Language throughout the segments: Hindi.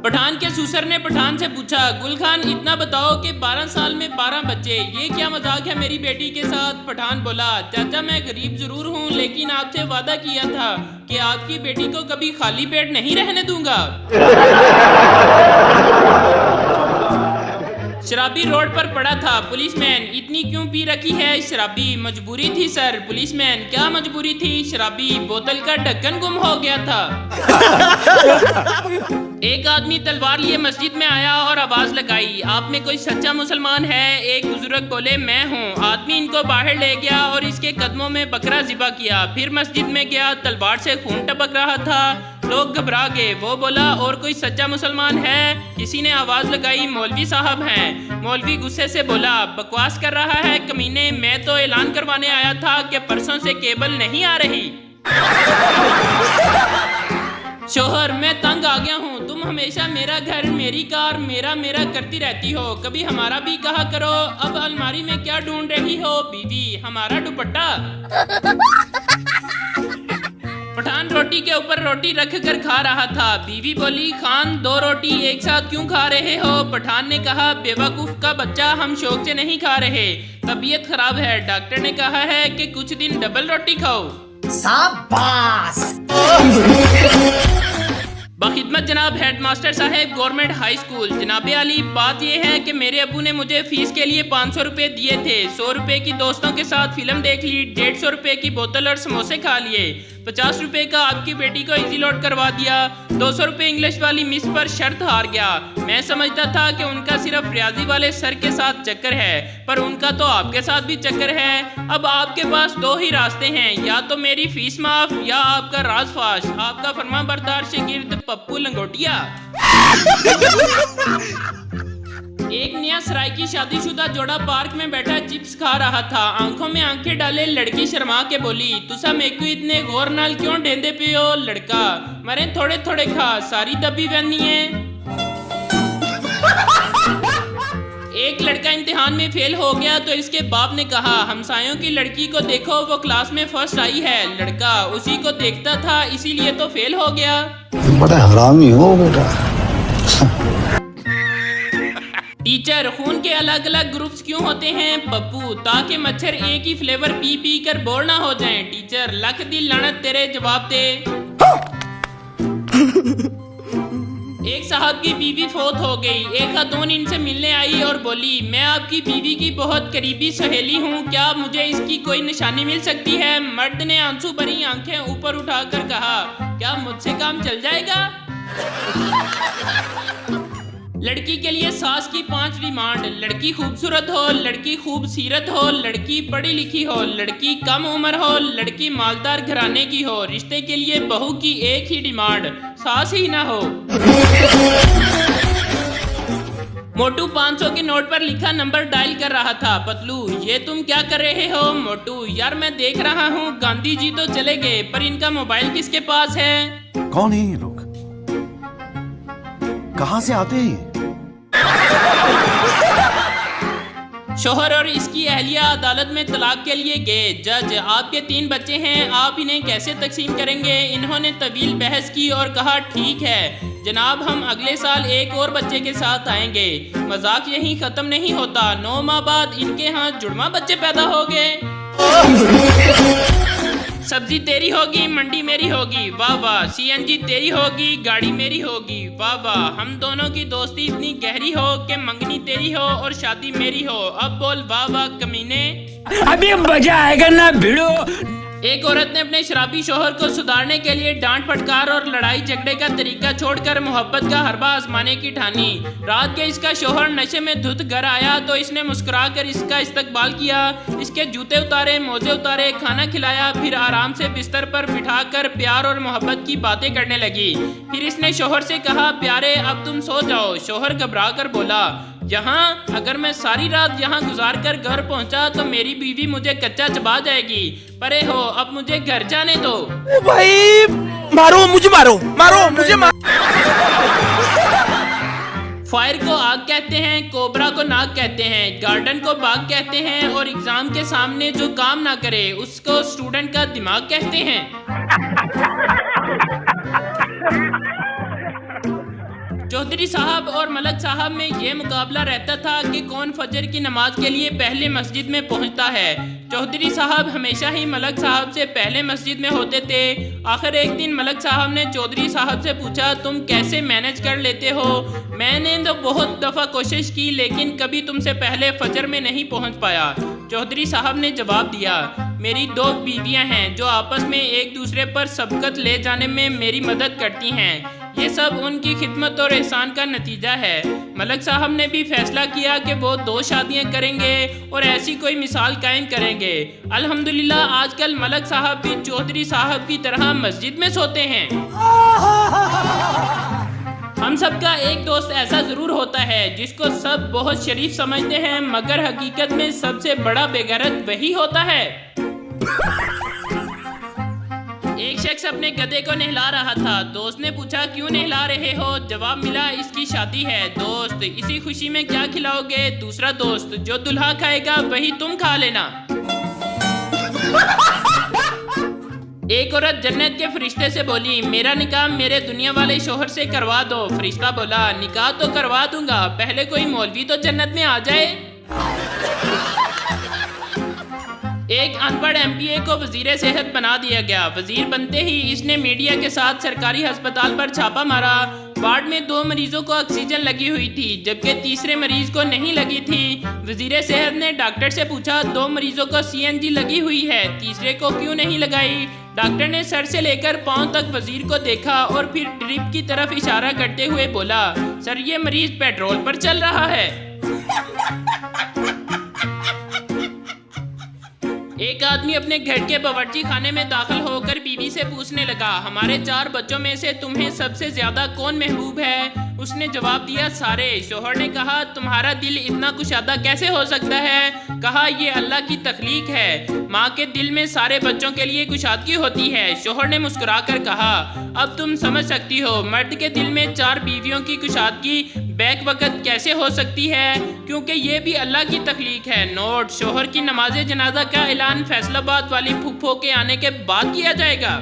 पठान के सुसर ने पठान से पूछा, गुल खान इतना बताओ कि 12 साल में 12 बच्चे, ये क्या मजाक है मेरी बेटी के साथ। पठान बोला, चाचा मैं गरीब जरूर हूँ लेकिन आपसे वादा किया था कि आपकी बेटी को कभी खाली पेट नहीं रहने दूंगा। शराबी रोड पर पड़ा था। पुलिसमैन, इतनी क्यों पी रखी है? शराबी, मजबूरी थी सर। पुलिसमैन, क्या मजबूरी थी? शराबी, बोतल का ढक्कन गुम हो गया था। एक आदमी तलवार लिए मस्जिद में आया और आवाज लगाई, आप में कोई सच्चा मुसलमान है? एक बुजुर्ग बोले, मैं हूँ। आदमी इनको बाहर ले गया और इसके कदमों में बकरा ज़िबा किया। फिर मस्जिद में गया, तलवार से खून टपक रहा था। लोग घबरा गए। वो बोला, और कोई सच्चा मुसलमान है? किसी ने आवाज लगाई, मौलवी साहब हैं। मौलवी गुस्से से बोला, बकवास कर रहा है कमीने, मैं तो ऐलान करवाने आया था कि परसों से केबल नहीं आ रही। शोहर, मैं तंग आ गया हूँ, तुम हमेशा मेरा घर, मेरी कार, मेरा मेरा करती रहती हो, कभी हमारा भी कहा करो। अब अलमारी में क्या ढूंढ रही हो? बीवी, हमारा दुपट्टा। पठान रोटी के ऊपर रोटी रख कर खा रहा था। बीवी बोली, खान 2 रोटी एक साथ क्यों खा रहे हो? पठान ने कहा, बेवकूफ का बच्चा, हम शौक से नहीं खा रहे, तबीयत खराब है, डॉक्टर ने कहा है कि कुछ दिन डबल रोटी खाओ। शाबाश। बखिदमत जनाब हेडमास्टर साहब, गवर्नमेंट हाई स्कूल। जनाबे आली, बात यह है कि मेरे अब्बू ने मुझे फीस के लिए 500 रुपए दिए थे। 100 रुपए की दोस्तों के साथ फिल्म देख ली, 150 रुपए की बोतल और समोसे खा लिए, 50 रुपए का आपकी बेटी को इजी लोड करवा दिया, 200 रुपए इंग्लिश वाली मिस पर शर्त हार गया। मैं समझता था कि उनका सिर्फ रियाजी वाले सर के साथ चक्कर है, पर उनका तो आपके साथ भी चक्कर है। अब आपके पास 2 ही रास्ते हैं, या तो मेरी फीस माफ या आपका राज फाश। आपका फरमाबरदार शागिर्द पप्पू लंगोटिया। एक नया सराइकी शादीशुदा जोड़ा पार्क में बैठा चिप्स खा रहा था। आंखों में आंखें डाले लड़की शर्मा के बोली, तुसा मेरे को इतने गौर नाल क्यों ढेंदे पे हो? लड़का, मरे थोड़े थोड़े खा, सारी दबी बनी है। एक लड़का इम्तिहान में फेल हो गया तो इसके बाप ने कहा, हमसायों की लड़की को देखो, वो क्लास में फर्स्ट आई है। लड़का, उसी को देखता था इसीलिए तो फेल हो गया। बड़ा हरामी हो बेटा। टीचर, खून के अलग अलग ग्रुप्स क्यों होते हैं? पप्पू, ताकि मच्छर एक ही फ्लेवर पी पी कर बोर ना हो जाएं। टीचर, लख दी लानत तेरे, जवाब दे। एक साहब की बीवी फौत हो गई। एक खातून इनसे मिलने आई और बोली, मैं आपकी बीवी की बहुत करीबी सहेली हूँ, क्या मुझे इसकी कोई निशानी मिल सकती है? मर्द ने आंसू भरी आंखें ऊपर उठाकर कहा, क्या मुझसे काम चल जाएगा? लड़की के लिए सास की 5 डिमांड, लड़की खूबसूरत हो, लड़की खूब सीरत हो, लड़की पढ़ी लिखी हो, लड़की कम उम्र हो, लड़की मालदार घराने की हो। रिश्ते के लिए बहू की एक ही डिमांड, सास ही ना हो। मोटू 500 के नोट पर लिखा नंबर डायल कर रहा था। पतलू, ये तुम क्या कर रहे हो? मोटू, यार मैं देख रहा हूँ, गांधी जी तो चले गए पर इनका मोबाइल किसके पास है? कौन है ये लोग? कहाँ से आते हैं? शोहर और इसकी अहलिया अदालत में तलाक के लिए गए। जज, आपके 3 बच्चे हैं, आप इन्हें कैसे तकसीम करेंगे? इन्होंने तवील बहस की और कहा, ठीक है जनाब, हम अगले साल एक और बच्चे के साथ आएंगे। मजाक यहीं खत्म नहीं होता। 9 माह बाद इनके यहाँ जुड़वा बच्चे पैदा हो गए। सब्जी तेरी होगी, मंडी मेरी होगी, वाह वाह। सीएनजी तेरी होगी, गाड़ी मेरी होगी, वाह वाह। हम दोनों की दोस्ती इतनी गहरी हो कि मंगनी तेरी हो और शादी मेरी हो। अब बोल वाह वाह कमीने। अभी मजा आएगा ना भिड़ो। एक औरत ने अपने शराबी शोहर को सुधारने के लिए डांट फटकार और लड़ाई झगड़े का तरीका छोड़कर मोहब्बत का हरबा आजमाने की ठानी। रात के इसका शोहर नशे में धुत घर आया तो इसने मुस्कुराकर इसका इस्तकबाल किया, इसके जूते उतारे, मोजे उतारे, खाना खिलाया, फिर आराम से बिस्तर पर बिठाकर प्यार और मोहब्बत की बातें करने लगी। फिर इसने शोहर से कहा, प्यारे अब तुम सो जाओ। शोहर घबरा कर बोला, यहाँ अगर मैं सारी रात यहाँ गुजार कर घर पहुँचा तो मेरी बीवी मुझे कच्चा चबा जाएगी। परे हो, अब मुझे घर जाने दो। भाई मारो मुझे, मारो मारो मुझे, फायर को आग कहते हैं, कोबरा को नाग कहते हैं, गार्डन को बाग कहते हैं और एग्जाम के सामने जो काम ना करे उसको स्टूडेंट का दिमाग कहते हैं। चौधरी साहब और मलक साहब में ये मुकाबला रहता था कि कौन फजर की नमाज के लिए पहले मस्जिद में पहुंचता है। चौधरी साहब हमेशा ही मलक साहब से पहले मस्जिद में होते थे। आखिर एक दिन मलक साहब ने चौधरी साहब से पूछा, तुम कैसे मैनेज कर लेते हो? मैंने तो बहुत दफ़ा कोशिश की लेकिन कभी तुमसे पहले फजर में नहीं पहुंच पाया। चौधरी साहब ने जवाब दिया, मेरी 2 बीवियां हैं जो आपस में एक दूसरे पर सबकत ले जाने में मेरी मदद करती हैं। ये सब उनकी खिदमत और एहसान का नतीजा है। मलक साहब ने भी फैसला किया कि वो 2 शादियां करेंगे और ऐसी कोई मिसाल कायम करेंगे। अल्हम्दुलिल्लाह आजकल मलक साहब भी चौधरी साहब की तरह मस्जिद में सोते हैं। हम सबका एक दोस्त ऐसा जरूर होता है जिसको सब बहुत शरीफ समझते हैं, मगर हकीकत में सबसे बड़ा बेगैरत वही होता है। एक शख्स अपने गधे को नहला रहा था। दोस्त ने पूछा, क्यों नहला रहे हो? जवाब मिला, इसकी शादी है। दोस्त, इसी खुशी में क्या खिलाओगे? दूसरा दोस्त, जो दुल्हा खाएगा वही तुम खा लेना। एक औरत जन्नत के फरिश्ते से बोली, मेरा निकाह मेरे दुनिया वाले शोहर से करवा दो। फरिश्ता बोला, निकाह तो करवा दूंगा, पहले कोई मौलवी तो जन्नत में आ जाए। एक अनपढ़ एमपीए को वजीर सेहत बना दिया गया। वजीर बनते ही इसने मीडिया के साथ सरकारी अस्पताल पर छापा मारा। वार्ड में 2 मरीजों को ऑक्सीजन लगी हुई थी जबकि तीसरे मरीज को नहीं लगी थी। वजीर सेहत ने डॉक्टर से पूछा, 2 मरीजों को सीएनजी लगी हुई है, तीसरे को क्यों नहीं लगाई? डॉक्टर ने सर से लेकर पांव तक वजीर को देखा और फिर ड्रिप की तरफ इशारा करते हुए बोला, सर ये मरीज पेट्रोल पर चल रहा है। एक आदमी अपने घर के बावर्ची खाने में दाखिल होकर बीवी से पूछने लगा, हमारे 4 बच्चों में से तुम्हें सबसे ज्यादा कौन महबूब है? उसने जवाब दिया, सारे। शोहर ने कहा, तुम्हारा दिल इतना कुशादा कैसे हो सकता है? कहा, ये अल्लाह की तख्लीक है। माँ के दिल में सारे बच्चों के लिए कुशादगी होती है। शोहर ने मुस्कुराकर कहा, अब तुम समझ सकती हो मर्द के दिल में 4 बीवियों की कुशादगी बैक वक़्त कैसे हो सकती है, क्योंकि ये भी अल्लाह की तख्लीक है। नोट, शोहर की नमाज जनाजा का ऐलान फैसलाबाद वाली फूफो के आने के बाद किया जाएगा।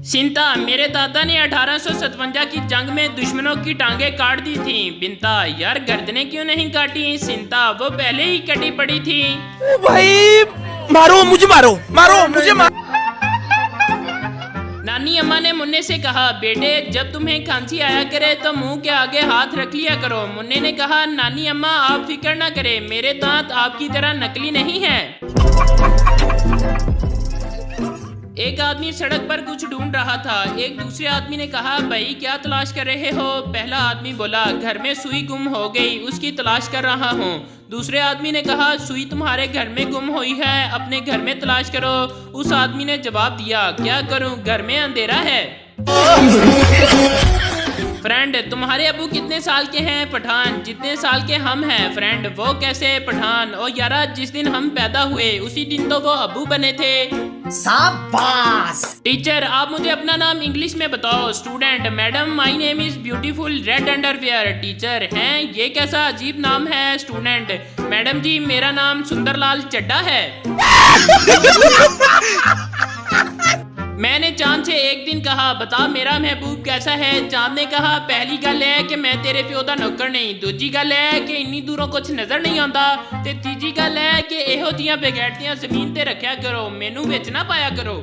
सिंता, मेरे दादा ने 1857 की जंग में दुश्मनों की टांगे काट दी थी। बिनता, यार गर्दने क्यों नहीं काटी? सिंता, वो पहले ही कटी पड़ी थी। भाई मारो मुझे, मारो मुझे मारो। नानी अम्मा ने मुन्ने से कहा, बेटे जब तुम्हें खांसी आया करे तो मुंह के आगे हाथ रख लिया करो। मुन्ने ने कहा, नानी अम्मा आप फिक्र ना करें, मेरे दांत आपकी तरह नकली नहीं है। एक आदमी सड़क पर कुछ ढूंढ रहा था। एक दूसरे आदमी ने कहा, भाई क्या तलाश कर रहे हो? पहला आदमी बोला, घर में सुई गुम हो गई, उसकी तलाश कर रहा हूँ। दूसरे आदमी ने कहा, सुई तुम्हारे घर में गुम हुई है, अपने घर में तलाश करो। उस आदमी ने जवाब दिया, क्या करूँ, घर में अंधेरा है। फ्रेंड, तुम्हारे अबू कितने साल के हैं? पठान, जितने साल के हम हैं। फ्रेंड, वो कैसे? पठान, ओ यारा जिस दिन हम पैदा हुए उसी दिन तो वो अबू बने थे। शाबाश। टीचर, आप मुझे अपना नाम इंग्लिश में बताओ। Student, madam my name is beautiful red underwear. Teacher, हैं ये कैसा अजीब नाम है? स्टूडेंट, मैडम जी मेरा नाम सुंदरलाल चड्डा है। मैंने चांद से एक दिन कहा, बता मेरा महबूब कैसा है? चांद ने कहा, पहली गल है कि मैं तेरे प्यो दा नौकर नहीं, दूजी गल है कि इन्नी दूरों कुछ नजर नहीं आता, ते तीजी गल है कि एहो जियां बेगैरतियां जमीन ते रखा करो, मैनू विच ना पाया करो।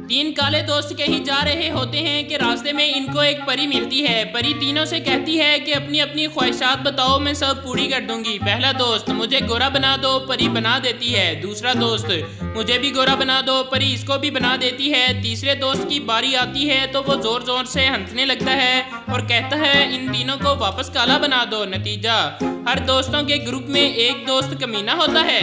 3 काले दोस्त कहीं जा रहे होते हैं कि रास्ते में इनको एक परी मिलती है। परी तीनों से कहती है कि अपनी अपनी ख्वाहिशात बताओ, मैं सब पूरी कर दूंगी। पहला दोस्त, मुझे गोरा बना दो। परी बना देती है। दूसरा दोस्त, मुझे भी गोरा बना दो। परी इसको भी बना देती है। तीसरे दोस्त की बारी आती है तो वो जोर जोर से हंसने लगता है और कहता है, इन तीनों को वापस काला बना दो। नतीजा, हर दोस्तों के ग्रुप में एक दोस्त कमीना होता है।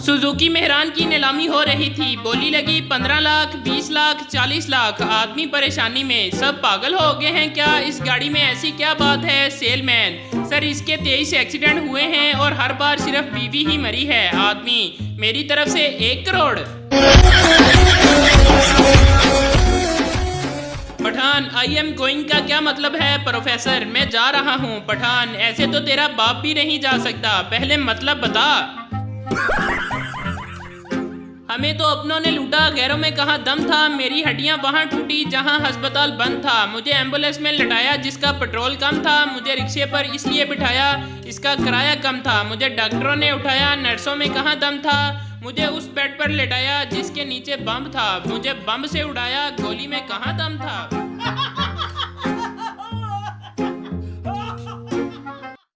सुजुकी मेहरान की नीलामी हो रही थी। बोली लगी, 15 लाख, 20 लाख, 40 लाख। आदमी परेशानी में, सब पागल हो गए हैं क्या? इस गाड़ी में ऐसी क्या बात है? सेलमैन, सर इसके 23 एक्सीडेंट हुए हैं और हर बार सिर्फ बीवी ही मरी है। आदमी, मेरी तरफ से 1 crore. Pathaan, I am going का क्या मतलब है? प्रोफेसर, मैं जा रहा हूँ। पठान, ऐसे तो तेरा बाप भी नहीं जा सकता, पहले मतलब बता। हमें तो अपनों ने लूटा, गैरों में कहाँ दम था। मेरी हड्डियां वहाँ टूटी जहाँ अस्पताल बंद था। मुझे एम्बुलेंस में लटाया जिसका पेट्रोल कम था। मुझे रिक्शे पर इसलिए बिठाया इसका किराया कम था। मुझे डॉक्टरों ने उठाया, नर्सों में कहाँ दम था। मुझे उस बेड पर लेटाया जिसके नीचे बम था। मुझे बम से उड़ाया, गोली में कहाँ दम था।